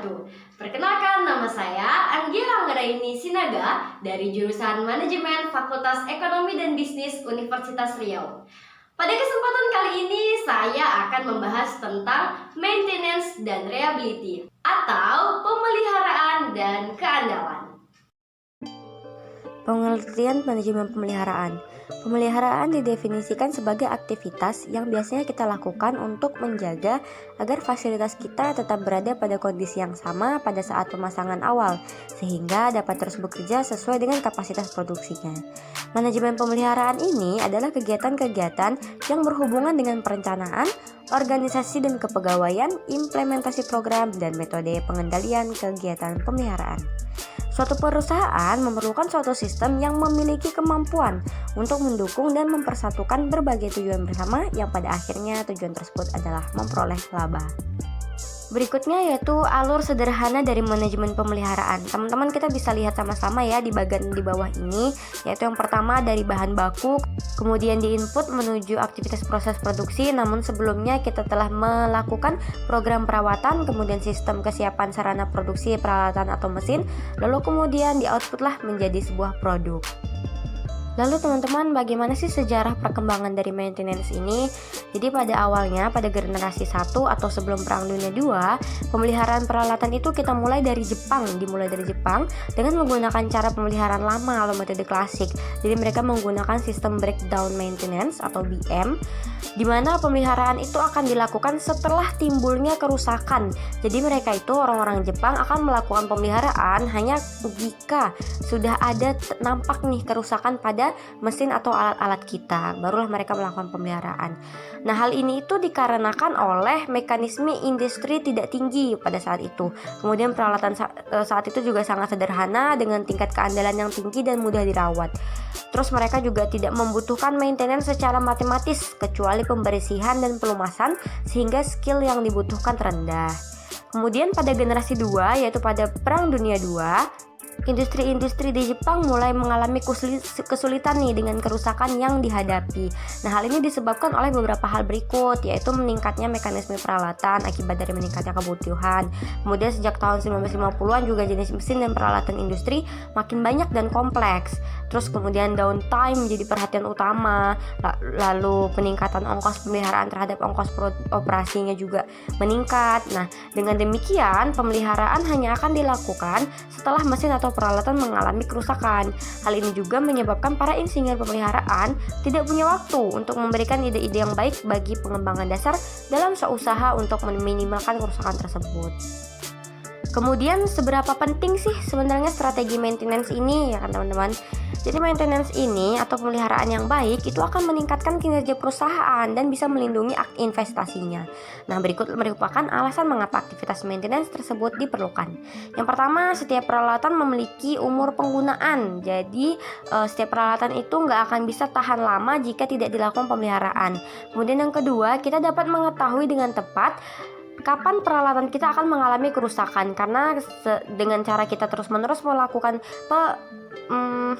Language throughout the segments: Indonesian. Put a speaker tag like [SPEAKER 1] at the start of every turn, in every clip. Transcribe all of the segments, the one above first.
[SPEAKER 1] wabarakatuh. Perkenalkan, nama saya Anggia Anggraini Sinaga dari jurusan Manajemen Fakultas Ekonomi dan Bisnis Universitas Riau. Pada kesempatan kali ini saya akan membahas tentang maintenance dan reliability atau pemeliharaan dan keandalan.
[SPEAKER 2] Pengertian manajemen pemeliharaan. Pemeliharaan didefinisikan sebagai aktivitas yang biasanya kita lakukan untuk menjaga agar fasilitas kita tetap berada pada kondisi yang sama pada saat pemasangan awal, sehingga dapat terus bekerja sesuai dengan kapasitas produksinya. Manajemen pemeliharaan ini adalah kegiatan-kegiatan yang berhubungan dengan perencanaan, organisasi dan kepegawaian, implementasi program, dan metode pengendalian kegiatan pemeliharaan. Suatu perusahaan memerlukan suatu sistem yang memiliki kemampuan untuk mendukung dan mempersatukan berbagai tujuan bersama yang pada akhirnya tujuan tersebut adalah memperoleh laba. Berikutnya yaitu alur sederhana dari manajemen pemeliharaan. Teman-teman kita bisa lihat sama-sama ya di bagian di bawah ini, yaitu yang pertama dari bahan baku, kemudian diinput menuju aktivitas proses produksi, namun sebelumnya kita telah melakukan program perawatan, kemudian sistem kesiapan sarana produksi, peralatan atau mesin, lalu kemudian di-outputlah menjadi sebuah produk. Lalu teman-teman, bagaimana sih sejarah perkembangan dari maintenance ini? Jadi pada awalnya, pada generasi 1 atau sebelum Perang Dunia II, pemeliharaan peralatan itu kita dimulai dari Jepang dengan menggunakan cara pemeliharaan lama atau metode klasik. Jadi mereka menggunakan sistem breakdown maintenance atau BM, di mana pemeliharaan itu akan dilakukan setelah timbulnya kerusakan. Jadi mereka itu orang-orang Jepang akan melakukan pemeliharaan hanya jika sudah ada nampak nih kerusakan pada mesin atau alat-alat kita, barulah mereka melakukan pemeliharaan. Nah, hal ini itu dikarenakan oleh mekanisme industri tidak tinggi pada saat itu. Kemudian peralatan saat itu juga sangat sederhana dengan tingkat keandalan yang tinggi dan mudah dirawat. Terus mereka juga tidak membutuhkan maintenance secara matematis kecuali pembersihan dan pelumasan, sehingga skill yang dibutuhkan rendah. Kemudian pada generasi 2, yaitu pada Perang Dunia II, industri-industri di Jepang mulai mengalami kesulitan nih dengan kerusakan yang dihadapi. Nah, hal ini disebabkan oleh beberapa hal berikut, yaitu meningkatnya mekanisme peralatan akibat dari meningkatnya kebutuhan. Kemudian sejak tahun 1950-an juga jenis mesin dan peralatan industri makin banyak dan kompleks. Terus kemudian downtime menjadi perhatian utama. Lalu peningkatan ongkos pemeliharaan terhadap ongkos operasinya juga meningkat. Nah, dengan demikian pemeliharaan hanya akan dilakukan setelah mesin atau peralatan mengalami kerusakan. Hal ini juga menyebabkan para insinyur pemeliharaan tidak punya waktu untuk memberikan ide-ide yang baik bagi pengembangan dasar dalam seusaha untuk meminimalkan kerusakan tersebut. Kemudian seberapa penting sih sebenarnya strategi maintenance ini, ya kan teman-teman? Jadi maintenance ini atau pemeliharaan yang baik itu akan meningkatkan kinerja perusahaan dan bisa melindungi investasinya. Nah, berikut merupakan alasan mengapa aktivitas maintenance tersebut diperlukan. Yang pertama, setiap peralatan memiliki umur penggunaan. Jadi setiap peralatan itu nggak akan bisa tahan lama jika tidak dilakukan pemeliharaan. Kemudian yang kedua, kita dapat mengetahui dengan tepat kapan peralatan kita akan mengalami kerusakan, karena dengan cara kita terus-menerus melakukan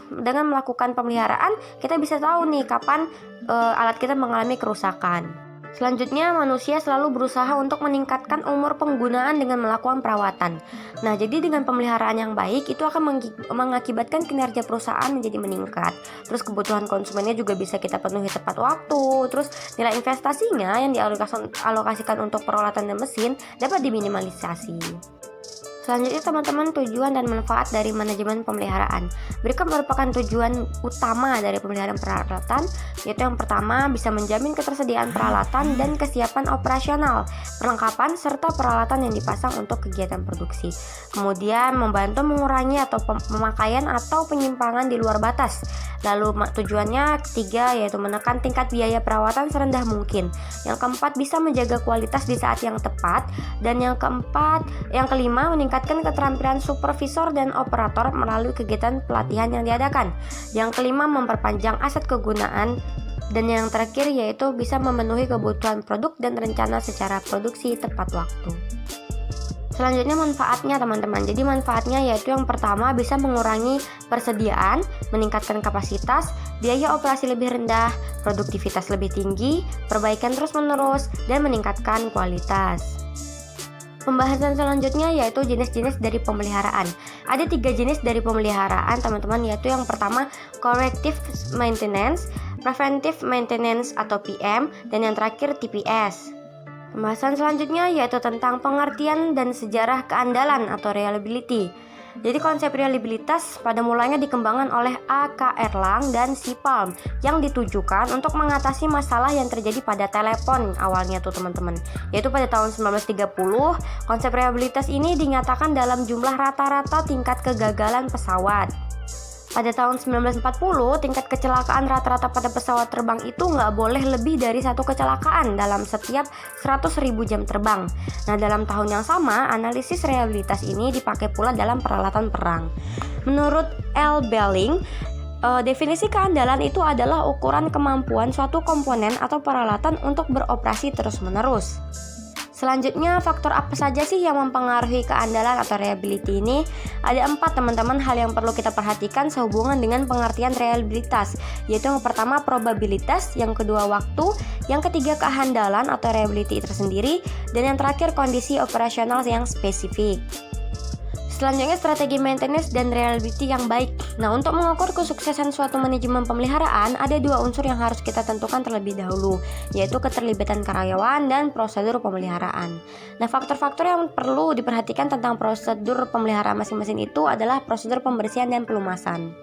[SPEAKER 2] dengan melakukan pemeliharaan, kita bisa tahu nih kapan alat kita mengalami kerusakan. Selanjutnya, manusia selalu berusaha untuk meningkatkan umur penggunaan dengan melakukan perawatan. Nah, jadi dengan pemeliharaan yang baik itu akan mengakibatkan kinerja perusahaan menjadi meningkat. Terus kebutuhan konsumennya juga bisa kita penuhi tepat waktu. Terus nilai investasinya yang dialokasikan untuk peralatan dan mesin dapat diminimalisasi. Selanjutnya teman-teman, tujuan dan manfaat dari manajemen pemeliharaan. Berikut merupakan tujuan utama dari pemeliharaan peralatan, yaitu yang pertama, bisa menjamin ketersediaan peralatan dan kesiapan operasional, perlengkapan serta peralatan yang dipasang untuk kegiatan produksi. Kemudian membantu mengurangi atau pemakaian atau penyimpangan di luar batas. Lalu tujuannya ketiga, yaitu menekan tingkat biaya perawatan serendah mungkin. Yang keempat, bisa menjaga kualitas di saat yang tepat. Dan yang kelima, meningkatkan keterampilan supervisor dan operator melalui kegiatan pelatihan yang diadakan. Yang kelima, memperpanjang aset kegunaan. Dan yang terakhir yaitu bisa memenuhi kebutuhan produk dan rencana secara produksi tepat waktu. Selanjutnya manfaatnya teman-teman. Jadi manfaatnya yaitu yang pertama, bisa mengurangi persediaan, meningkatkan kapasitas, biaya operasi lebih rendah, produktivitas lebih tinggi, perbaikan terus-menerus, dan meningkatkan kualitas. Pembahasan selanjutnya yaitu jenis-jenis dari pemeliharaan. Ada 3 jenis dari pemeliharaan teman-teman, yaitu yang pertama corrective maintenance, preventive maintenance atau PM, dan yang terakhir TPS. Pembahasan selanjutnya yaitu tentang pengertian dan sejarah keandalan atau reliability. Jadi konsep reliabilitas pada mulanya dikembangkan oleh A.K. Erlang dan C. Palm yang ditujukan untuk mengatasi masalah yang terjadi pada telepon awalnya tuh teman-teman. Yaitu pada tahun 1930, konsep reliabilitas ini dinyatakan dalam jumlah rata-rata tingkat kegagalan pesawat. Pada tahun 1940, tingkat kecelakaan rata-rata pada pesawat terbang itu nggak boleh lebih dari 1 kecelakaan dalam setiap 100.000 jam terbang. Nah, dalam tahun yang sama, analisis reliabilitas ini dipakai pula dalam peralatan perang. Menurut L. Belling, definisi keandalan itu adalah ukuran kemampuan suatu komponen atau peralatan untuk beroperasi terus-menerus. Selanjutnya, faktor apa saja sih yang mempengaruhi keandalan atau reliability ini? Ada 4 teman-teman hal yang perlu kita perhatikan sehubungan dengan pengertian reliabilitas, yaitu yang pertama probabilitas, yang kedua waktu, yang ketiga kehandalan atau reliability itu sendiri, dan yang terakhir kondisi operasional yang spesifik. Selanjutnya strategi maintenance dan reliability yang baik. Nah, untuk mengukur kesuksesan suatu manajemen pemeliharaan, ada 2 unsur yang harus kita tentukan terlebih dahulu, yaitu keterlibatan karyawan dan prosedur pemeliharaan. Nah, faktor-faktor yang perlu diperhatikan tentang prosedur pemeliharaan masing-masing itu adalah prosedur pembersihan dan pelumasan.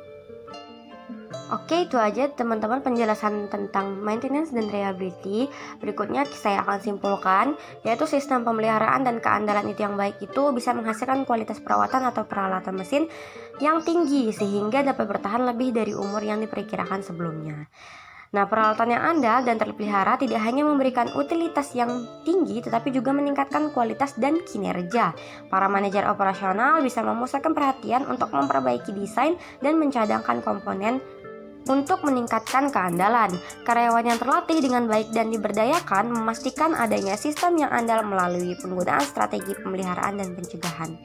[SPEAKER 2] Oke, itu aja teman-teman penjelasan tentang maintenance dan reliability. Berikutnya saya akan simpulkan, yaitu sistem pemeliharaan dan keandalan itu yang baik itu bisa menghasilkan kualitas perawatan atau peralatan mesin yang tinggi sehingga dapat bertahan lebih dari umur yang diperkirakan sebelumnya. Nah, peralatan yang andal dan terpelihara tidak hanya memberikan utilitas yang tinggi, tetapi juga meningkatkan kualitas dan kinerja. Para manajer operasional bisa memusatkan perhatian untuk memperbaiki desain dan mencadangkan komponen untuk meningkatkan keandalan. Karyawan yang terlatih dengan baik dan diberdayakan memastikan adanya sistem yang andal melalui penggunaan strategi pemeliharaan dan pencegahan.